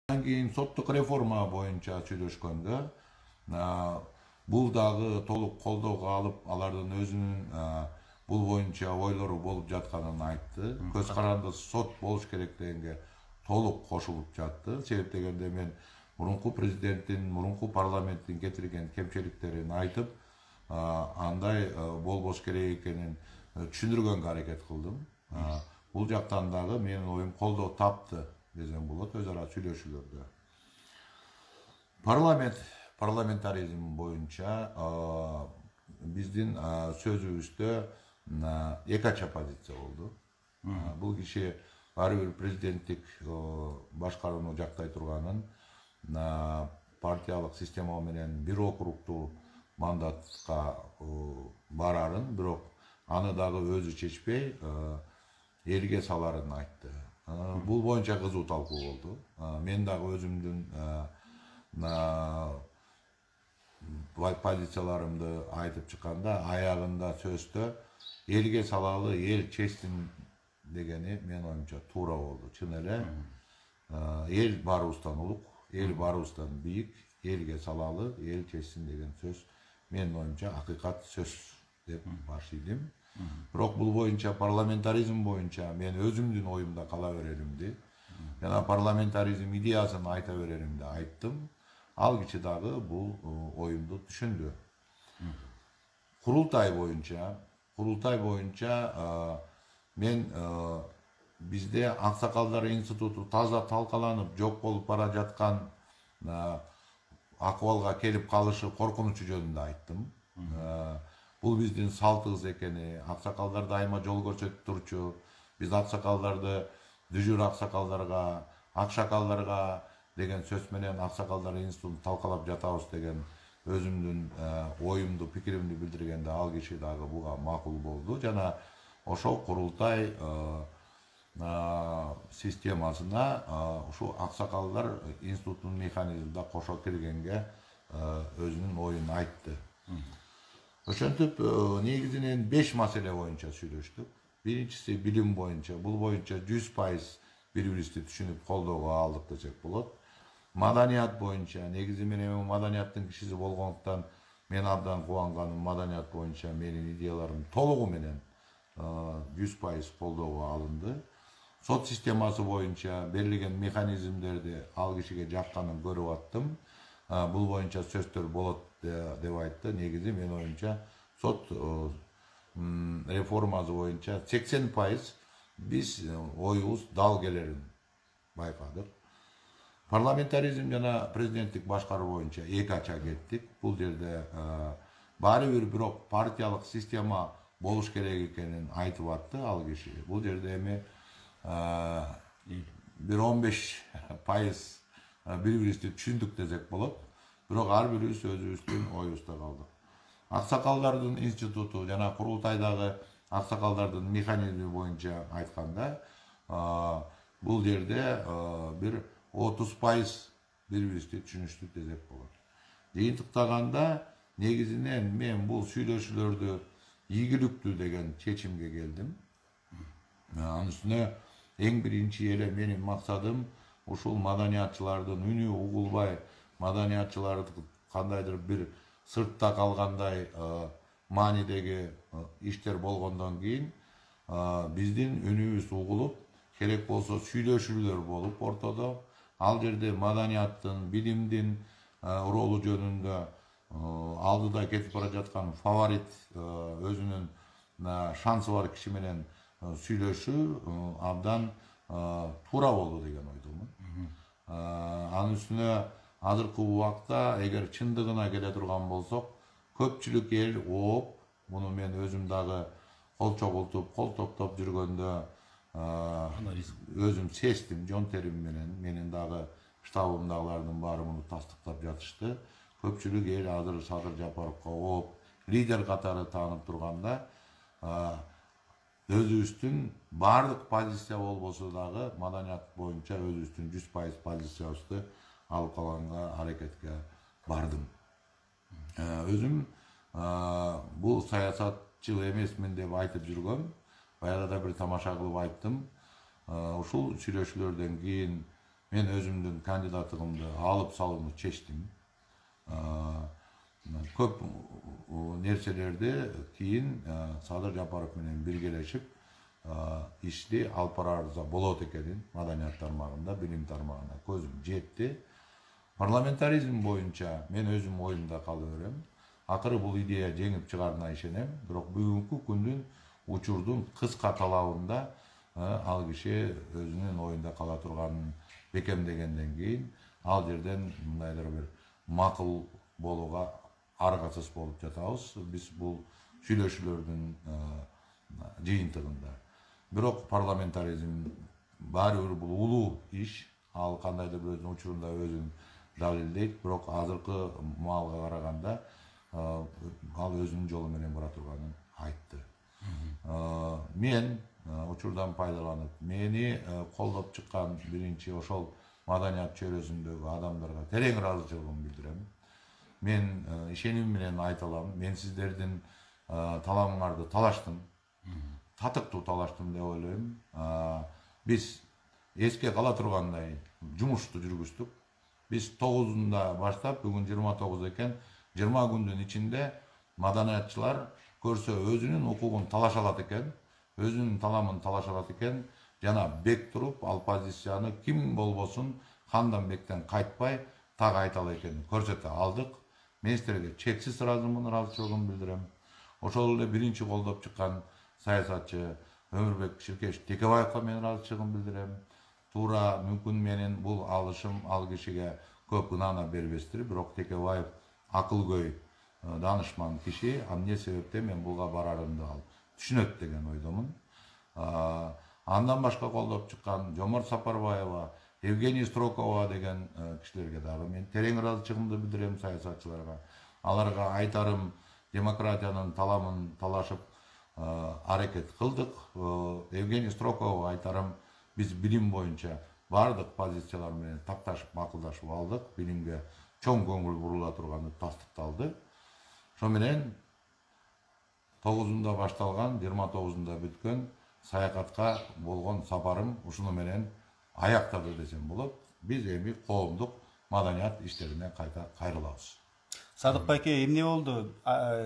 Keyin соттук реформа боюнча сүйлөшкөндө бул дагы толук колдоого алып, алардын өзүнүн бул боюнча ойлору болуп жатканын айтты. Көз каранды сот болуш керек дегенге толук кошулуп жатты. Себеп дегенде мен мурунку президенттин, мурунку парламенттин кетирген кемчиликтерин айтып, андай болбош керек экенин түшүндүргөнгө аракет кылдым. Бул жактан дагы менин оюм колдоо тапты десем болот өз ара сүйлөшүүлөрдө. Парламентаризм боюнча биздин сөзүбүздө эки ача позиция болду. Бул киши ар бир президенттик башкарууну жактай турганын, партиялык система менен бир округтуу мандатка барарын, бирок аны дагы өзү чечпей элге саларын айтты. Бул боюнча кызуу талкуу болду. Мен дагы өзүмдүн позицияларымды айтып чыкканда, аягында сөздө элге салалы, эл чечсин дегени мен оюмча туура болду. Чын эле эл баарыбыздан улук, эл баарыбыздан бийик, элге салалы, эл чечсин деген сөз мен оюмча акыйкат сөз деп башыйдым. Бирок бул боюнча парламентаризм боюнча мен өзүмдүн оюмда кала береримди. Жана парламентаризм идеясын айта береримди айттым. Ал киши дагы бул оюмду түшүндү. Курултай боюнча мен бизде Аксакалдар институту таза талкаланып жок болуп бара жаткан акыбалга келип калышы коркунучу жөнүндө айттым. Бул биздин салтыбыз экени, аксакалдар дайыма жол көрсөтүп турчу. Биз аксакалдарды дүжүр аксакалдарга, акшакалдарга деген сөз менен Аксакалдар институтун талкалап жатабыз деген өзүмдүн оюмду, пикиримди билдиргенде ал киши дагы буга макул болду. Жана ошол курултай системасына ушу Аксакалдар институтунун механизмине кошо киргенге өзүнүн оюн айтты. Ошентип негизинен 5 маселе боюнча сүйлөштүк. Биринчиси билим боюнча. Бул боюнча 100% бири-бирибизди түшүнүп колдоого алдык десек болот. Маданият боюнча, негизи менен маданияттын кишиси болгондуктан мен абдан кубанганым, маданият боюнча менин идеяларым толугу менен 100% колдоого алынды. Сот системасы боюнча берилген механизмдерди ал кишиге жакканын көрүп аттым. Бул боюнча сөздөр болот деп айтты. Негизи мен оюмча сот реформасы боюнча 80% биз оюбуз дал келерин байкадык. Парламентаризм жана президенттик башкаруу боюнча эки ача кеттик. Бул жерде баары бир бирок партиялык система болуш керек экенин айтып атты ал киши. Бул жерде эми бир 15% бири-бирибизди түшүндүк десек болот. Бирок ар бирибиз өзүбүздүн оюбузда калдык. Аксакалдардын институту жана курултайдагы аксакалдардын механизми боюнча айтканда, бул жерде бир 30% бири-бирибизди түшүнүштүк десек болот. Жыйынтыктаганда негизинен мен бул сүйлөшүүлөрдү ийгиликтүү деген чечимге келдим. Анын үстүнө эң биринчи эле менин максатым ушул маданиятчылардын үнү угулбай, маданиятчыларды кандайдыр бир сыртта калгандай маанидеги иштер болгондон кийин биздин үнүбүз угулуп, керек болсо сүйлөшүүлөр болуп ортодо, ал жерде маданияттын, билимдин ролу жөнүндө алдыда кетип бара жаткан фаворит өзүнүн шансы бар киши менен сүйлөшүү абдан туура болду деген ойдомун. Анын үстүнө азыркы убакта эгер чындыгына келе турган болсок, көпчүлүк эл ооп, муну мен өзүм дагы кол чогултуп, кол топтоп жүргөндө өзүм сездим жон терим менен. Менин дагы штабымдагылардын баары муну тастыктап жатышты. Көпчүлүк эл азыр Садыр Жапаровго ооп, лидер катары таанып турганда, өзүбүздүн баардык позиция болбосо дагы маданият боюнча өзүбүздүн 100% позициябызды алып калганга аракетке бардым. Өзүм бул саясатчыл эмесмин деп айтып жүргөм. Баягыда бир тамаша кылып айттым. Ушул сүйлөшүүлөрдөн кийин Men özümdün kandidatlığımды alıp salууну чечтим. Көп нерселерди кийин Садыр Жапаров менен биргелешип ишти алып барарыбызга болот экенин маданият тармагында, билим тармагында көзүм жетти. Парламентаризм боюнча мен өзүм оюмда кала берем. Акыры бул идея жеңип чыгарына ишенем. Бирок бүгүнкү күндүн учурдун кыска талабында ал киши өзүнүн оюнда кала турганын бекемдегенден кийин ал жерден мындайдыр бир макул болууга аргасыз болуп жатабыз. Биз бул сүйлөшүүлөрдүн жыйынтыгында. Бирок парламентаризм баары бир бул улуу иш. Ал кандайдыр бир өзүнүн учурунда өзүн далилдейт. Бирок азыркы маалга караганда ал өзүнүн жолу менен бара турганын айтты. Мен учурдан пайдаланып, мени колдоп чыккан биринчи ошол маданият чөйрөсүндөгү адамдарга терең ыраазычылыгымды билдирем. Мен ишеним менен айта алам, мен сиздердин талабыңарды талаштым, татыктуу талаштым деп ойлойм. Биз эске кала тургандай жумушту жүргүздүк. Биз 9-unda баштап, бүгүн 29 экен, 20 күндүн ичинде маданиятчылар көрсө өзүнүн укугун талаша алат экен, өзүнүн таламын талаша алат экен, жана бек туруп, ал позицияны ким болбосун Ханданбектен кайтпай так айта алат экенин көрсөтө алдык. Мен силерге чексиз ыраазымын, ыраазычылыгымды билдирем. Ошол эле биринчи колдоп чыккан саясатчы Өмүрбек Ширкеш Текебаевга мен ыраазычылыгымды билдирем. Туура мүмкүн менин бул алышым ал кишиге көп ынана бербестир, бирок Текебаев акылгөй данышман киши, эмне себептен мен буга барарымды ал түшүнөт деген ойдомун. Андан башка колдоп чыккан Жомарт Сапарбаева, Евгения Строкова деген кишилерге дагы мен терең ыраазычылыгымды билдирем, саясатчыларга. Аларга айтарым, демократиянын таламын талашып аракет кылдык. Евгения Строкова айтарым, биз билим боюнча бардык позициялар менен такташып, макулдашып алдык. Билимге чоң көңүл бурула турганы тастыкталды. Ошо менен 9-unda башталган, 29-unda бүткөн саякатка болгон сапарым ушуну менен аяктады десем болот. Биз эми коомдук маданият иштерине кайта кайрылабыз. Садык байке, эмне болду?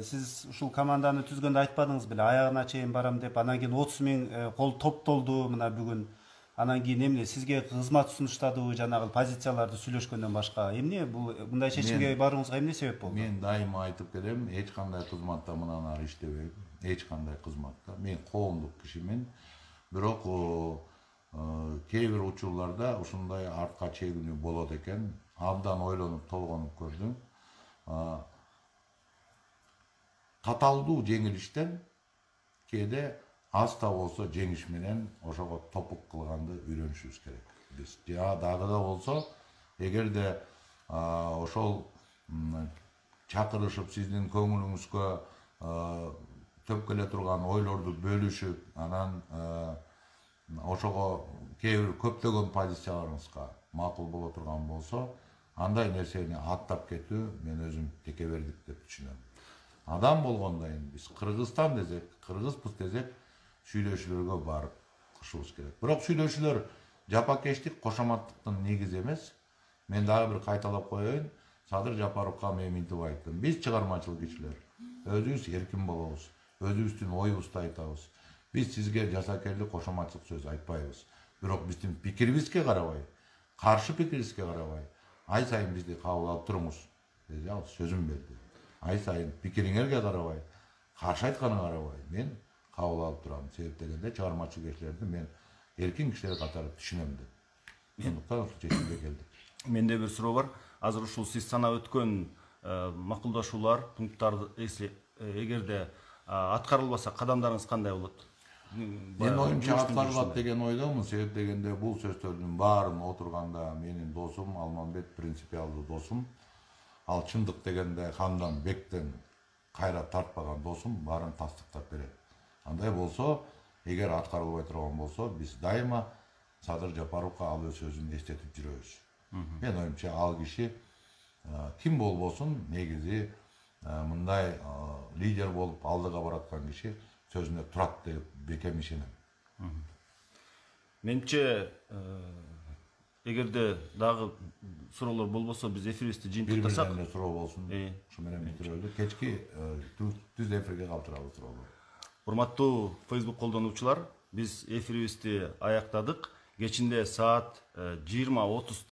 Сиз ушул команданы түзгөндө айтпадыңыз беле, аягына чейин барам деп, анан кийин 30 000 кол топтолду мына бүгүн. Анан кийин эмне сизге кызмат сунуштадыбы, жанагы позицияларды сүйлөшкөндөн башка? Эмне бул мындай чечимге барууңузга эмне себеп болду? Мен дайыма айтып келем, эч кандай кызматта мындан ары иштебейм. Эч кандай кызматта. Мен коомдук кишимин. Бирок кээ бир учурларда ушундай артка чегинүү болот экен. Абдан ойлонуп, толгонуп көрдүм. Каталдуу жеңилиштен кээде аз да болсо жеңиш менен ошого топук кылганды үйрөнүшүбүз керек. Биз дагы да болсо, эгерде ошол чакырышып сиздин көңүлүңүзгө төп келе турган ойлорду бөлүшүп, анан ошого кээ бир көптөгөн позицияларыңызга макул боло турган болсо, андай нерсени аттап кетүү мен өзүм текебердик деп түшүнөм. Адам болгондон биз Кыргызстан десек, кыргызбыз десек, сүйлөшүүлөргө барып кышыбыз керек. Бирок сүйлөшүүлөр жапакештик, кошоматтыктын негизи эмес. Мен дагы бир кайталап коеюн, Садыр Жапаровга мен мынтип айттым. Биз чыгармачыл кишилер, өзүбүз эркин болобуз, өзүбүздүн оюбузду айтабыз. Биз сизге жасакерлик, кошоматчылык сөз айтпайбыз. Бирок биздин пикирибизге карабай, каршы пикирибизге карабай, ай сайын бизди кабыл алып туруңуз деди, ал сөзүн берди. Ай сайын пикириңерге карабай, каршы айтканыңа карабай, мен кабыл алып турам. Себеп дегенде чыгармачыл кишилерди мен эркин кишилер катары түшүнөм деп. Сондуктан ушул чечимге келдик. Менде бир суроо бар. Азыр ушул сиз санап өткөн макулдашуулар, пункттарды эгерде аткарылбаса кадамдарыңыз кандай болот? Мен оюмча аткарылат деген ойдомун. Себеп дегенде бул сөздөрдүн баарын отурганда менин досум Алмамбет принципиалдуу досум. Ал чындык дегенде Ханданбектен кайра тартпаган досум баарын тастыктап берет. Андай болсо, эгер аткарылбай турган болсо, биз дайыма Садыр Жапаровга ал өз сөзүн эстетип жүрөбүз. Мен оюмча ал киши ким болбосун, негизи мындай лидер болуп алдыга бараткан киши сөзүнө турат деп бекем ишенем. Менче эгерде дагы суроолор болбосо биз эфирибизди жыйынтыктасак. Bir-birlerine суроо болсун. Ушу менен бүтүрөлү. Кечки түз эфирге калтыралы суроолор. Урматтуу Facebook колдонуучулар, биз эфирибизди аяктадык. Кечинде саат 20:30